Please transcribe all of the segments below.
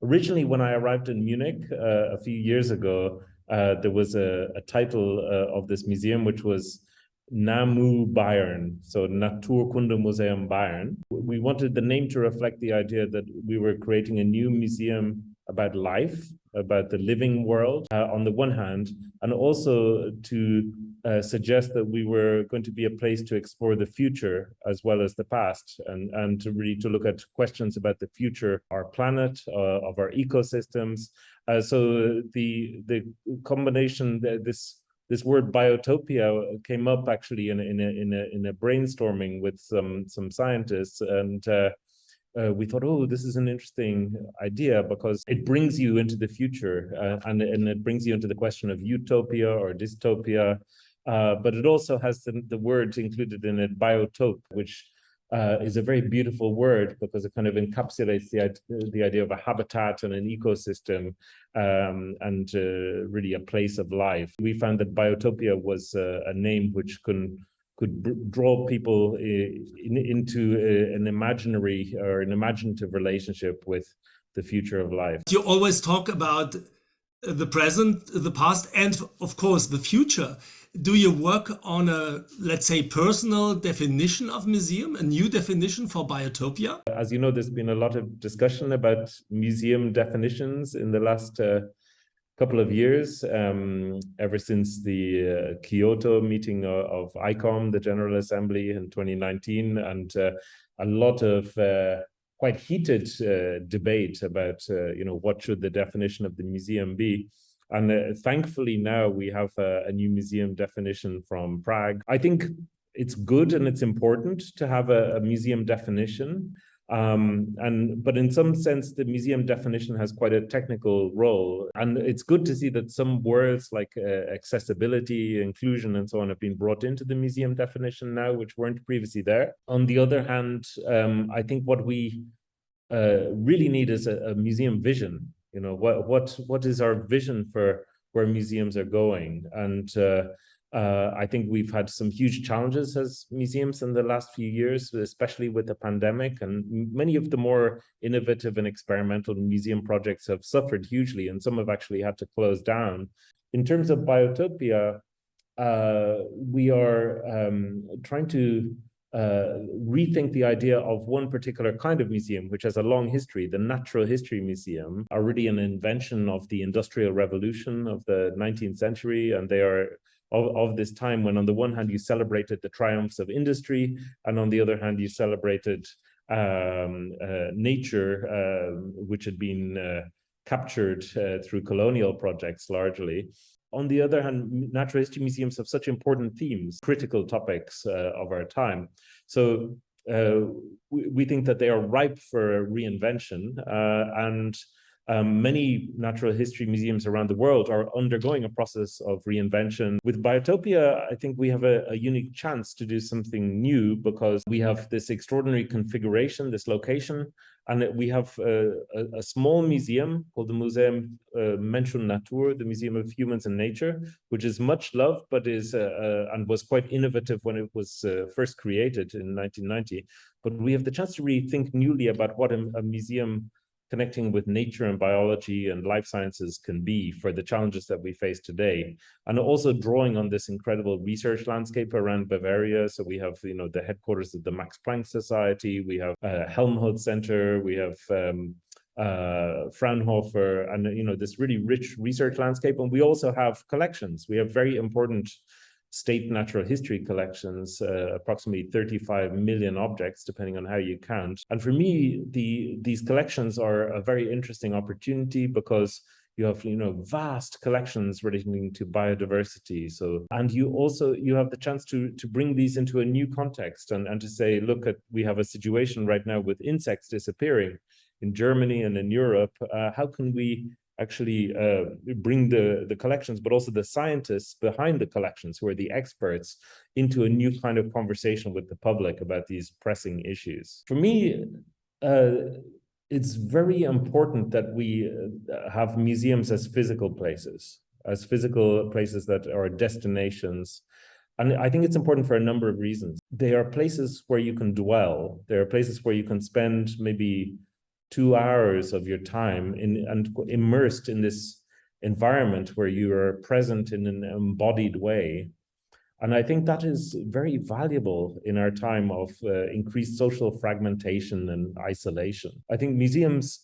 Originally, when I arrived in Munich a few years ago, there was a title of this museum, which was NAMU Bayern, so Naturkundemuseum Bayern. We wanted the name to reflect the idea that we were creating a new museum about life, about the living world on the one hand, and also to suggest that we were going to be a place to explore the future as well as the past, and to really to look at questions about the future, our planet, of our ecosystems. So the combination, this word biotopia came up actually in a brainstorming with some scientists, and we thought, oh, this is an interesting idea because it brings you into the future, and it brings you into the question of utopia or dystopia, but it also has the word included in it, biotope, which is a very beautiful word because it kind of encapsulates the idea of a habitat and an ecosystem, and really a place of life. We found that biotopia was a name which could draw people into an imaginary or an imaginative relationship with the future of life. You always talk about the present, the past, and of course the future. Do you work on a, let's say, personal definition of museum, a new definition for biotopia? As you know, there's been a lot of discussion about museum definitions in the last couple of years, ever since the Kyoto meeting of ICOM, the General Assembly in 2019, and a lot of quite heated debate about what should the definition of the museum be. And thankfully now we have a new museum definition from Prague. I think it's good and it's important to have a museum definition. But in some sense, the museum definition has quite a technical role. And it's good to see that some words like accessibility, inclusion, and so on have been brought into the museum definition now, which weren't previously there. On the other hand, I think what we really need is a museum vision. What is our vision for where museums are going? And I think we've had some huge challenges as museums in the last few years, especially with the pandemic, and many of the more innovative and experimental museum projects have suffered hugely, and some have actually had to close down. In terms of biotopia, we are trying to rethink the idea of one particular kind of museum, which has a long history. The Natural History Museum are really an invention of the Industrial Revolution of the 19th century, and they are of this time when on the one hand you celebrated the triumphs of industry, and on the other hand you celebrated nature, which had been captured through colonial projects largely. On the other hand, natural history museums have such important themes, critical topics of our time. So we think that they are ripe for reinvention, and many natural history museums around the world are undergoing a process of reinvention. With Biotopia, I think we have a unique chance to do something new because we have this extraordinary configuration, this location, and we have a small museum called the Museum Mensch und Natur, the Museum of Humans and Nature, which is much loved, but is and was quite innovative when it was first created in 1990. But we have the chance to really think newly about what a museum connecting with nature and biology and life sciences can be for the challenges that we face today, and also drawing on this incredible research landscape around Bavaria. So we have, the headquarters of the Max Planck Society, we have Helmholtz Center, we have Fraunhofer, and this really rich research landscape. And we also have collections. We have very important state natural history collections, approximately 35 million objects, depending on how you count. And for me, these collections are a very interesting opportunity because you have, vast collections relating to biodiversity. So, and you have the chance to bring these into a new context and to say, look, we have a situation right now with insects disappearing in Germany and in Europe. How can we actually bring the collections, but also the scientists behind the collections, who are the experts, into a new kind of conversation with the public about these pressing issues? For me, it's very important that we have museums as physical places that are destinations. And I think it's important for a number of reasons. They are places where you can dwell. They are places where you can spend maybe 2 hours of your time and immersed in this environment where you are present in an embodied way. And I think that is very valuable in our time of increased social fragmentation and isolation. I think museums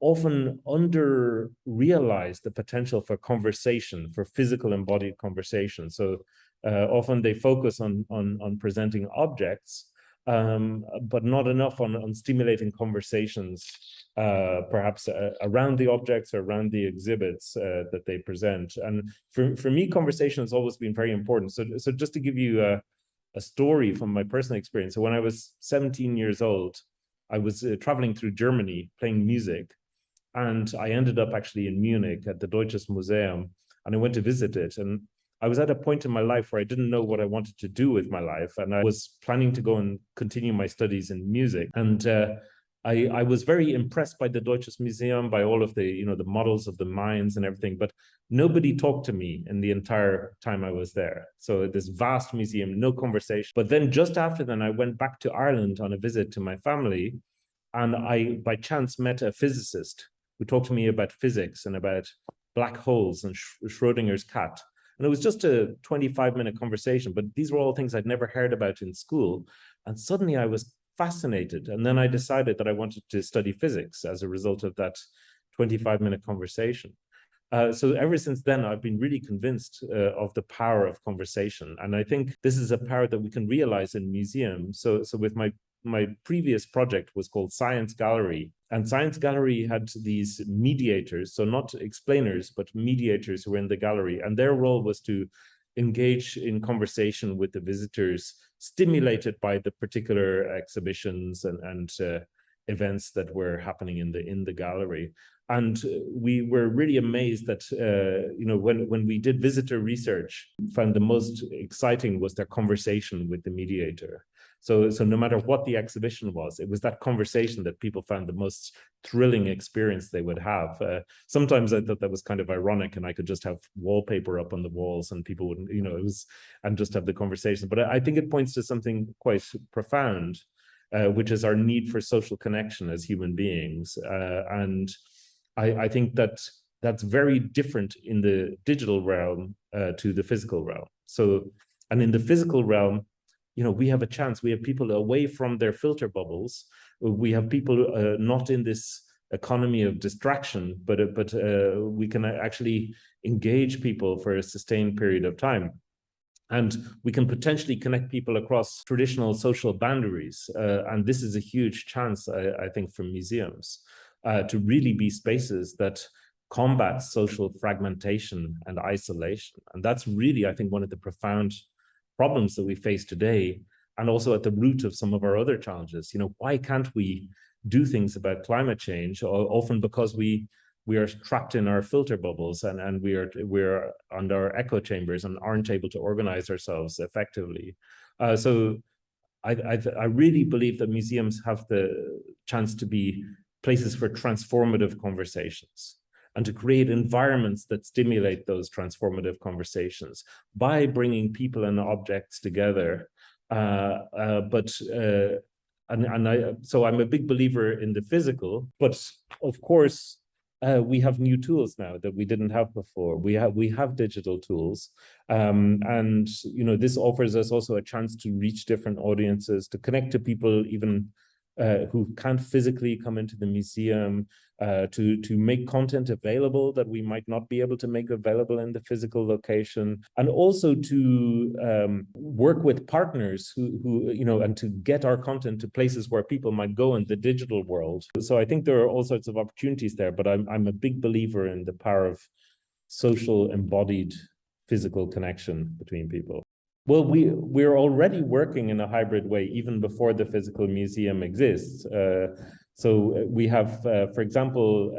often under-realize the potential for conversation, for physical embodied conversation. So often they focus on presenting objects, but not enough on stimulating conversations, perhaps around the objects or around the exhibits that they present. And for me, conversation has always been very important. So just to give you a story from my personal experience. So when I was 17 years old, I was traveling through Germany playing music, and I ended up actually in Munich at the Deutsches Museum, and I went to visit it. And I was at a point in my life where I didn't know what I wanted to do with my life, and I was planning to go and continue my studies in music. And I was very impressed by the Deutsches Museum, by all of the, the models of the mines and everything, but nobody talked to me in the entire time I was there. So this vast museum, no conversation. But then just after then, I went back to Ireland on a visit to my family, and I, by chance, met a physicist who talked to me about physics and about black holes and Schrodinger's cat. And it was just a 25-minute conversation, but these were all things I'd never heard about in school. And suddenly I was fascinated. And then I decided that I wanted to study physics as a result of that 25-minute conversation. So ever since then, I've been really convinced of the power of conversation. And I think this is a power that we can realize in museums. So with my previous project was called Science Gallery, and Science Gallery had these mediators, so not explainers, but mediators who were in the gallery, and their role was to engage in conversation with the visitors, stimulated by the particular exhibitions and events that were happening in the gallery. And we were really amazed that when we did visitor research, found the most exciting was their conversation with the mediator. So no matter what the exhibition was, it was that conversation that people found the most thrilling experience they would have. Sometimes I thought that was kind of ironic, and I could just have wallpaper up on the walls and people wouldn't, and just have the conversation. But I think it points to something quite profound, which is our need for social connection as human beings. And I think that that's very different in the digital realm to the physical realm. So, and in the physical realm, we have a chance. We have people away from their filter bubbles. We have people not in this economy of distraction, but we can actually engage people for a sustained period of time. And we can potentially connect people across traditional social boundaries. And this is a huge chance, I think, for museums to really be spaces that combat social fragmentation and isolation. And that's really, I think, one of the profound problems that we face today, and also at the root of some of our other challenges. Why can't we do things about climate change? Often because we are trapped in our filter bubbles and we're under echo chambers and aren't able to organize ourselves effectively. So I really believe that museums have the chance to be places for transformative conversations, and to create environments that stimulate those transformative conversations by bringing people and objects together. So I'm a big believer in the physical, but of course, we have new tools now that we didn't have before. We have digital tools, and this offers us also a chance to reach different audiences, to connect to people even who can't physically come into the museum, to make content available that we might not be able to make available in the physical location, and also to work with partners who and to get our content to places where people might go in the digital world. So I think there are all sorts of opportunities there, but I'm a big believer in the power of social embodied physical connection between people. Well, we're already working in a hybrid way even before the physical museum exists. So we have, for example,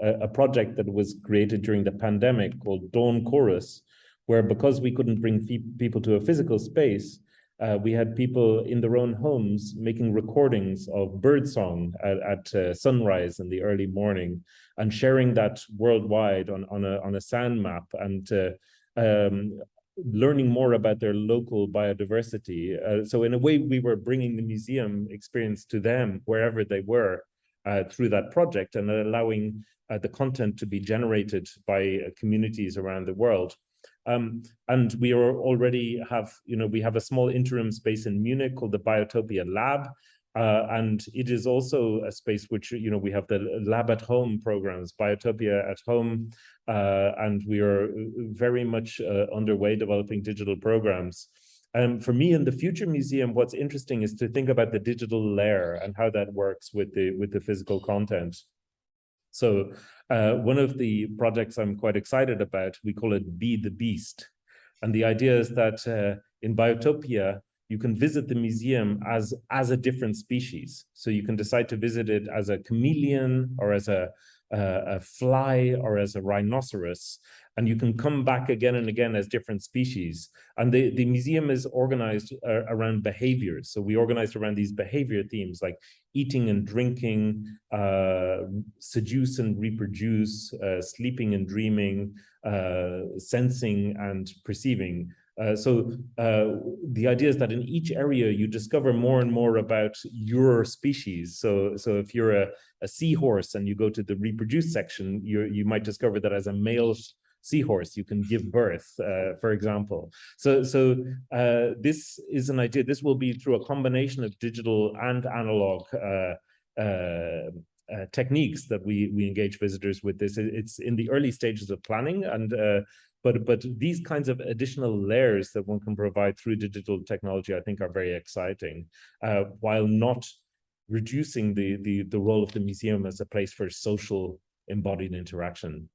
a project that was created during the pandemic called Dawn Chorus, where because we couldn't bring people to a physical space, we had people in their own homes making recordings of birdsong at sunrise in the early morning, and sharing that worldwide on a sound map, and learning more about their local biodiversity. So in a way, we were bringing the museum experience to them wherever they were, through that project, and allowing the content to be generated by communities around the world. And we are already have, we have a small interim space in Munich called the Biotopia Lab. And it is also a space which, we have the lab at home programs, Biotopia at home, and we are very much underway developing digital programs. For me, in the future museum, what's interesting is to think about the digital layer and how that works with the physical content. So one of the projects I'm quite excited about, we call it Be the Beast. And the idea is that in Biotopia, you can visit the museum as a different species. So you can decide to visit it as a chameleon, or as a fly, or as a rhinoceros, and you can come back again and again as different species. And the museum is organized around behaviors. So we organized around these behavior themes like eating and drinking, seduce and reproduce, sleeping and dreaming, sensing and perceiving. So the idea is that in each area you discover more and more about your species. So if you're a seahorse and you go to the reproduce section, you might discover that as a male seahorse you can give birth, for example. So this is an idea. This will be through a combination of digital and analog techniques that we engage visitors with this. It's in the early stages of planning, and but these kinds of additional layers that one can provide through digital technology, I think, are very exciting, while not reducing the role of the museum as a place for social embodied interaction.